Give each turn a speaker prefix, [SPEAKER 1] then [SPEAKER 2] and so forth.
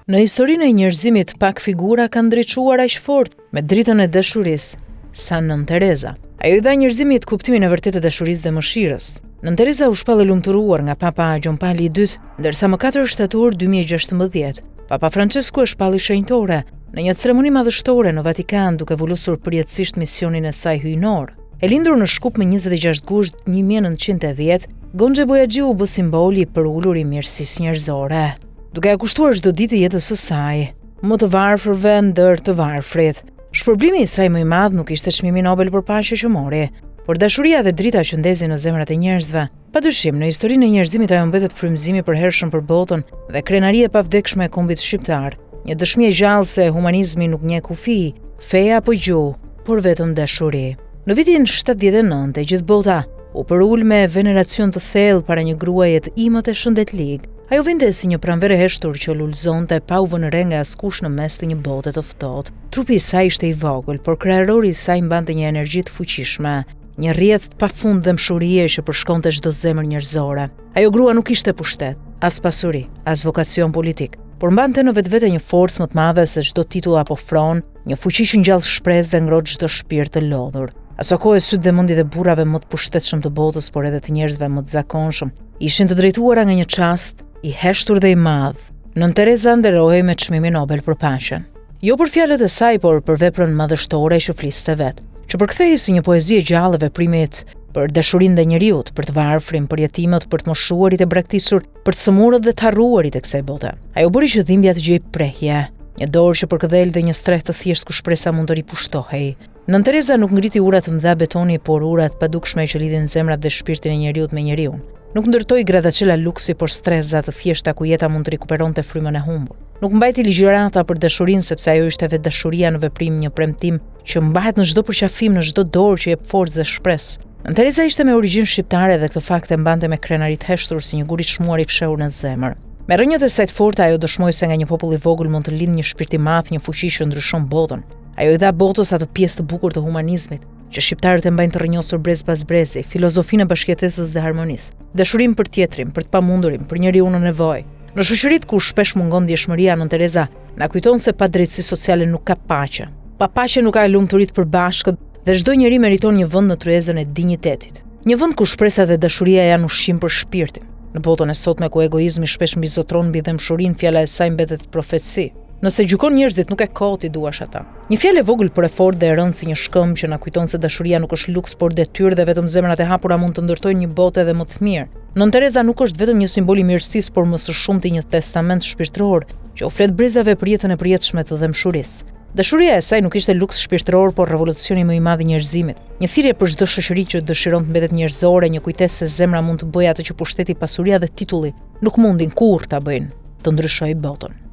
[SPEAKER 1] Në historinë e njerëzimit, pak figura kanë ndriçuar aq fort me dritën e dashurisë sa Nën Tereza. Ajo I dha njerëzimit kuptimin e vërtetë të dashurisë dhe mëshirës. Nën Tereza u shpall e lumturuar nga Papa Gjon Pali II, ndërsa më 4 shtator 2016, Papa Francesku e shpalli shenjtore në një ceremoni madhështore në Vatikan, duke vulusur përjetësisht misionin e saj hyjnor. E lindur në Shkup me 26 gusht 1910, Gonxhe Bojaxhiu u bë simboli për ulur I mirësisë njerëzore, duke ja kushtuar çdo ditë jetës së saj, më të varfërve ndër të varfrit. Shpërblimi I saj më I madh nuk ishte çmimi Nobel për paqe që mori, por dashuria dhe drita që ndezi në zemrat e njerëzve. Padyshim, në historinë e njerëzimit ajo mbetet frymëzim I përhershëm për botën dhe krenari e pavdekshme e kombit shqiptar, një dëshmi e gjallë se humanizmi nuk njeh kufi, fe apo gjuhë, por vetëm dashuri. Në vitin 79, e gjithë bota u përul me veneracion të thellë para një gruaje të imët e shëndetlig. Ajo vinte si një pranverë heshtur që lulëzonte pa u vënë re nga askush në mes të një bote të ftohtë. Trupi I saj ishte I vogël, por krearori I saj mbante një energji të fuqishme, një rrjedh pafund dhe mshurie që përshkonte çdo zemër njerëzore. Ajo grua nuk ishte pushtet, as pasuri, as vokacion politik, por mbante në vetvete një forcë më të madhe se çdo titull apo fron, një fuqi që ngjall shpresë dhe ngroh çdo shpirt të lodhur. Aso kohë sytë dhe mendjet e burrave më të pushtetshëm të botës, por edhe të njerëzve më të zakonshëm, ishin të drejtuara nga një çast I heshtur dhe I madh. Nën Tereza nderohej me çmimin Nobel për paqen. Jo për fjalët e saj, por për veprën madhështore që fliste vet, që përkthehej si një poezi e gjallë e veprimit për dashurinë ndaj njeriut, për të varfrin, për jetimët, për të moshuarit e braktisur, për të sëmurët dhe të harruarit e kësaj bote. Ajo bëri që dhimbja të gjej prehje, një dorë që përkëdhel dhe një streh të thjesht ku shpresa mund të ripushtohej. Nën Tereza nuk ngriti ura të mëdha betoni, por ura të padukshme që lidhin zemrat dhe shpirtin e njeriut me njeriun. Nuk ndërtoi gradacela luksi, por streza të thjeshta ku jeta mund të rikuperonte frymën e humbur. Nuk mbajti ligjërata për dashurinë, sepse ajo ishte vetë dashuria në veprim, një premtim që mbahet në çdo përqafim, në çdo dorë që jep forcë dhe shpresë. Nën Tereza ishte me origjinë shqiptare dhe këtë fakt e mbante me krenari të heshtur si një gur I çmuar I fshehur në zemër. Me rrënjët e saj të forta, ajo dëshmoi se nga një popull I vogël mund të lindë një shpirt I madh, një fuqi që ndryshon botën. Ajo I dha botës atë pjesë të bukur të humanizmit, që shqiptarët e mbajnë të rrënjosur brez pas brezi, filozofinë e bashkëjetesës dhe harmonisë, dashurinë për tjetrin, për të pamundurin, për njeriu në nevojë. Në shoqëritë ku shpesh mungon ndjeshmëria, Nën Tereza na kujton se pa drejtësi sociale nuk ka paqe. Pa paqe nuk ka lumturi të përbashkët dhe çdo njeri meriton një vend në tryezën e dinjitetit. Një vend ku shpresa dhe dashuria janë ushqim për shpirtin. Në botën e sotme ku egoizmi shpesh mbizotron mbi dëmshurinë, fjala e saj mbetet profetësi. Nëse gjykon njerëzit, nuk e ka ti duash ata. Një fjalë e vogël por e fortë dhe e rëndë si një shkëmbë që na kujton se dashuria nuk është luks, por detyrë dhe vetëm zemrat e hapura mund të ndërtojnë një botë edhe më të mirë. Nën Tereza nuk është vetëm një simbol I mirësisë, por më së shumti një testament shpirtëror që ofret brezave për jetën e përjetshme të dëmshurisë. Dashuria e saj nuk ishte luks shpirtëror, por revolucioni më I madh I njerëzimit. Një thirrje për çdo shoqëri që dëshiron të mbetet njerëzore, një kujtesë se zemra mund të bëjë atë që pushteti, pasuria dhe titulli nuk mundin kurrë ta bëjnë, të ndryshojë botën.